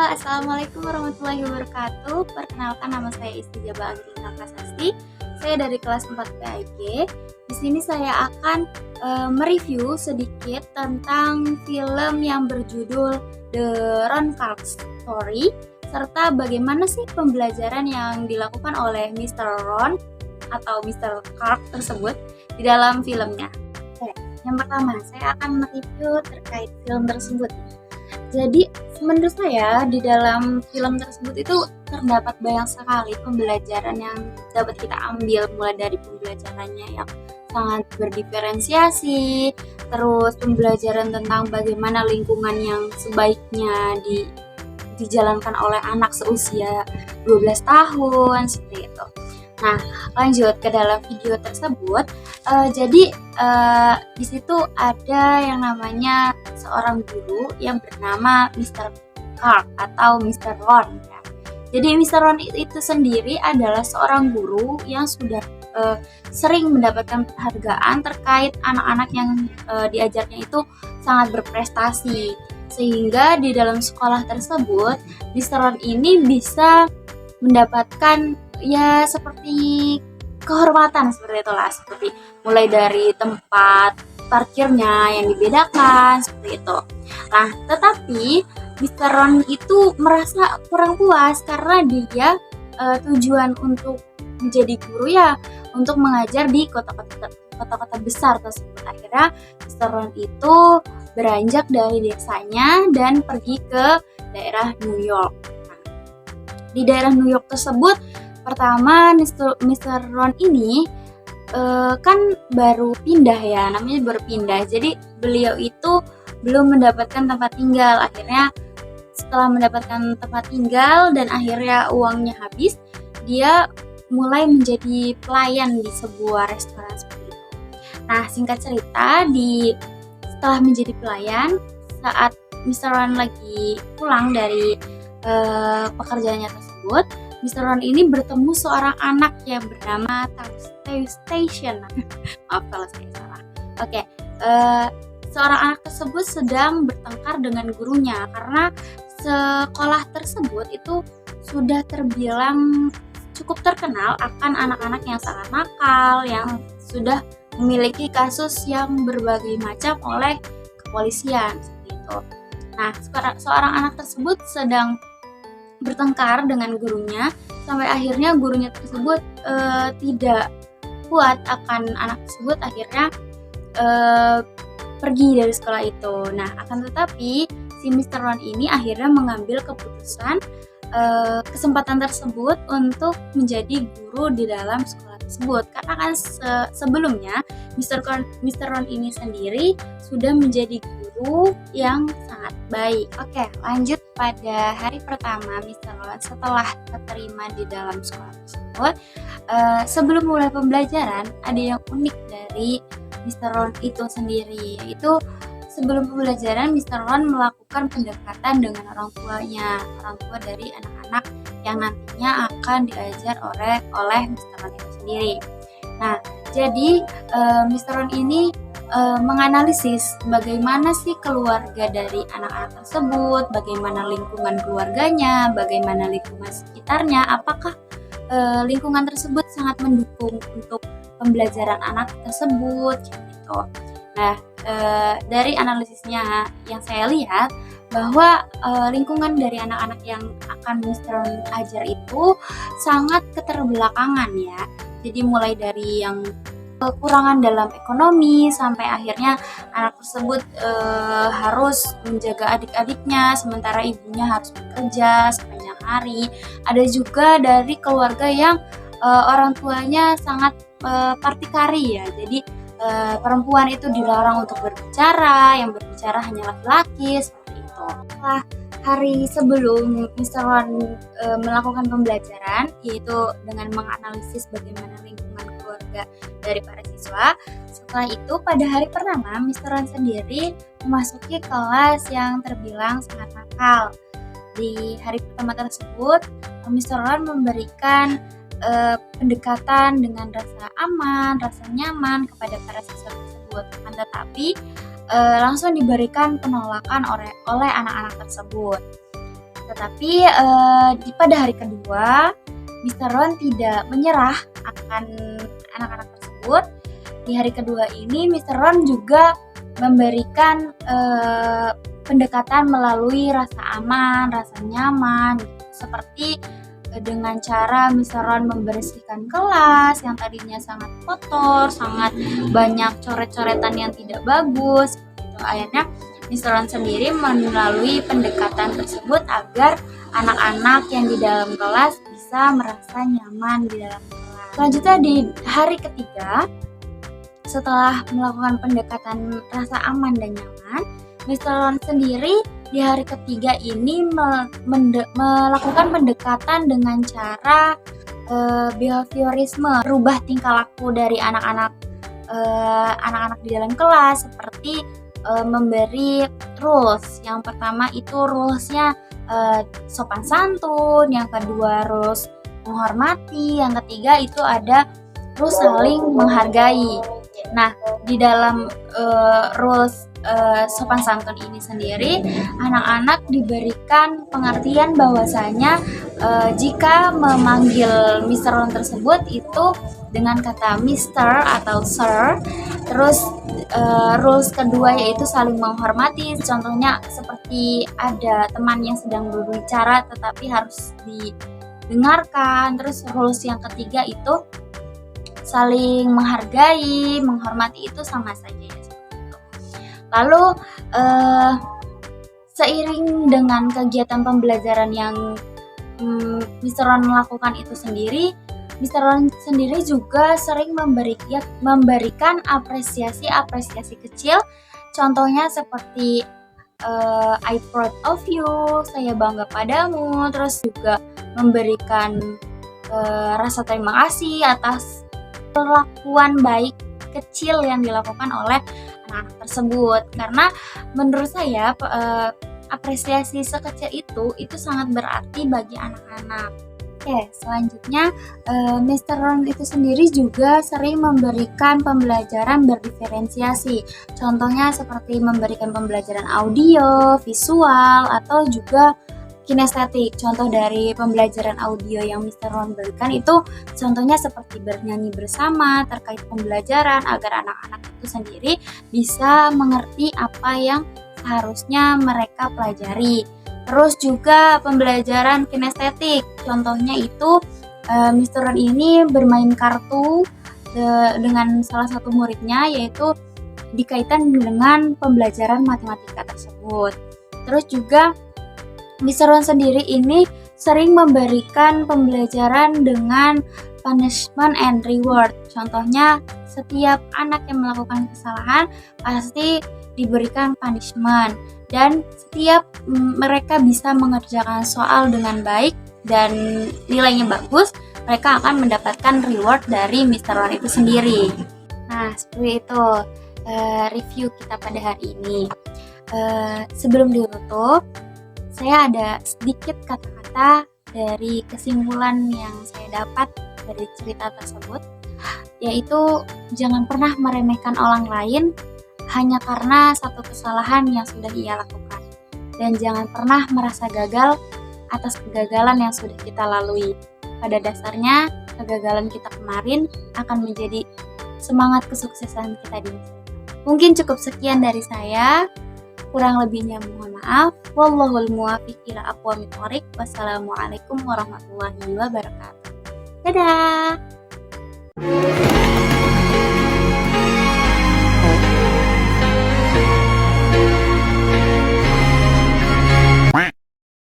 Assalamualaikum warahmatullahi wabarakatuh. Perkenalkan, nama saya Istijabah Angelina Prasasti. Saya dari kelas 4 PAIG. Di sini saya akan mereview sedikit tentang film yang berjudul The Ron Clark Story, serta bagaimana sih pembelajaran yang dilakukan oleh Mr. Ron atau Mr. Clark tersebut di dalam filmnya. Oke, yang pertama saya akan mereview terkait film tersebut. Jadi menurut saya di dalam film tersebut itu terdapat banyak sekali pembelajaran yang dapat kita ambil, mulai dari pembelajarannya yang sangat berdiferensiasi, terus pembelajaran tentang bagaimana lingkungan yang sebaiknya dijalankan oleh anak seusia 12 tahun seperti itu. Nah, lanjut ke dalam video tersebut. Di situ ada yang namanya seorang guru yang bernama Mr. Clark atau Mr. Ron. Ya. Jadi Mr. Ron itu sendiri adalah seorang guru yang sudah sering mendapatkan penghargaan terkait anak-anak yang diajarnya itu sangat berprestasi. Sehingga di dalam sekolah tersebut, Mr. Ron ini bisa mendapatkan ya seperti kehormatan seperti itulah, seperti mulai dari tempat parkirnya yang dibedakan seperti itu. Nah, tetapi Mr. Ron itu merasa kurang puas karena dia tujuan untuk menjadi guru ya untuk mengajar di kota-kota besar tersebut. Akhirnya Mr. Ron itu beranjak dari desanya dan pergi ke daerah New York. Nah, di daerah New York tersebut, pertama Mr. Ron ini kan baru pindah ya, namanya baru pindah. Jadi beliau itu belum mendapatkan tempat tinggal. Akhirnya setelah mendapatkan tempat tinggal dan akhirnya uangnya habis, dia mulai menjadi pelayan di sebuah restoran seperti itu. Nah, singkat cerita, setelah menjadi pelayan, saat Mr. Ron lagi pulang dari pekerjaannya tersebut, Mr. Ron ini bertemu seorang anak yang bernama Taustation. Maaf kalau saya salah. Oke, seorang anak tersebut sedang bertengkar dengan gurunya karena sekolah tersebut itu sudah terbilang cukup terkenal akan anak-anak yang sangat nakal, yang sudah memiliki kasus yang berbagai macam oleh kepolisian seperti itu. Nah, seorang anak tersebut sedang bertengkar dengan gurunya sampai akhirnya gurunya tersebut tidak kuat akan anak tersebut, akhirnya pergi dari sekolah itu. Nah, akan tetapi si Mr. Ron ini akhirnya mengambil keputusan kesempatan tersebut untuk menjadi guru di dalam sekolah tersebut karena kan sebelumnya Mr. Ron ini sendiri sudah menjadi guru yang sangat baik. Oke, lanjut pada hari pertama Mr. Ron setelah terima di dalam sekolah tersebut. Sebelum mulai pembelajaran, ada yang unik dari Mr. Ron itu sendiri, yaitu sebelum pembelajaran Mr. Ron melakukan pendekatan dengan orang tua dari anak-anak yang nantinya akan diajar oleh Mr. Ron itu sendiri. Nah, jadi Mr. Ron ini menganalisis bagaimana sih keluarga dari anak-anak tersebut, bagaimana lingkungan keluarganya, bagaimana lingkungan sekitarnya, apakah lingkungan tersebut sangat mendukung untuk pembelajaran anak tersebut gitu. Nah, dari analisisnya yang saya lihat bahwa lingkungan dari anak-anak yang akan Mr. Ron ajar itu sangat keterbelakangan ya. Jadi mulai dari yang kekurangan dalam ekonomi sampai akhirnya anak tersebut harus menjaga adik-adiknya sementara ibunya harus bekerja sepanjang hari. Ada juga dari keluarga yang orang tuanya sangat partikari ya. Jadi perempuan itu dilarang untuk berbicara, yang berbicara hanya laki-laki seperti itu. Setelah hari sebelum Mr. Ron melakukan pembelajaran, yaitu dengan menganalisis bagaimana lingkungan keluarga dari para siswa. Setelah itu pada hari pertama Mr. Ron sendiri memasuki kelas yang terbilang sangat nakal. Di hari pertama tersebut, Mr. Ron memberikan pendekatan dengan rasa aman, rasa nyaman kepada para siswa tersebut. Akan tetapi langsung diberikan penolakan oleh anak-anak tersebut. Tetapi pada hari kedua, Mr. Ron tidak menyerah akan anak-anak tersebut. Di hari kedua ini Mr. Ron juga memberikan pendekatan melalui rasa aman, rasa nyaman, seperti dengan cara Mr. Ron membersihkan kelas yang tadinya sangat kotor, sangat banyak coret-coretan yang tidak bagus. Akhirnya Mr. Ron sendiri melalui pendekatan tersebut agar anak-anak yang di dalam kelas bisa merasa nyaman di dalam kelas. Selanjutnya di hari ketiga, setelah melakukan pendekatan rasa aman dan nyaman, Mr. Ron sendiri di hari ketiga ini melakukan pendekatan dengan cara behaviorisme, merubah tingkah laku dari anak-anak di dalam kelas, seperti memberi rules. Yang pertama itu rulesnya sopan santun, yang kedua rules menghormati, yang ketiga itu ada rules saling menghargai. Nah, di dalam rules sopan santun ini sendiri, anak-anak diberikan pengertian bahwasanya jika memanggil Mr. Ron tersebut itu dengan kata Mr. atau Sir. Terus rules kedua yaitu saling menghormati. Contohnya seperti ada teman yang sedang berbicara tetapi harus didengarkan. Terus rules yang ketiga itu saling menghargai, menghormati, itu sama saja ya. Lalu seiring dengan kegiatan pembelajaran yang Mr. Ron melakukan itu sendiri, Mr. Ron sendiri juga sering memberikan apresiasi kecil. Contohnya seperti I proud of you, saya bangga padamu. Terus juga memberikan rasa terima kasih atas perlakuan baik kecil yang dilakukan oleh anak-anak tersebut. Karena menurut saya apresiasi sekecil itu sangat berarti bagi anak-anak. Oke, selanjutnya Mr. Ron itu sendiri juga sering memberikan pembelajaran berdiferensiasi. Contohnya seperti memberikan pembelajaran audio, visual, atau juga kinestetik. Contoh dari pembelajaran audio yang Mr. Ron berikan itu contohnya seperti bernyanyi bersama terkait pembelajaran agar anak-anak itu sendiri bisa mengerti apa yang seharusnya mereka pelajari. Terus juga pembelajaran kinestetik. Contohnya itu Mr. Ron ini bermain kartu dengan salah satu muridnya, yaitu dikaitkan dengan pembelajaran matematika tersebut. Terus juga Mr. Ron sendiri ini sering memberikan pembelajaran dengan punishment and reward. Contohnya, setiap anak yang melakukan kesalahan pasti diberikan punishment, dan setiap mereka bisa mengerjakan soal dengan baik dan nilainya bagus, mereka akan mendapatkan reward dari Mr. Ron itu sendiri. Nah, seperti itu review kita pada hari ini. Sebelum ditutup, saya ada sedikit kata-kata dari kesimpulan yang saya dapat dari cerita tersebut, yaitu jangan pernah meremehkan orang lain hanya karena satu kesalahan yang sudah ia lakukan, dan jangan pernah merasa gagal atas kegagalan yang sudah kita lalui. Pada dasarnya, kegagalan kita kemarin akan menjadi semangat kesuksesan kita di masa depan. Mungkin cukup sekian dari saya. Kurang lebihnya mohon maaf. Wallahul muwaffiq ila aqwamit thoriq. Wassalamualaikum warahmatullahi wabarakatuh. Dadah.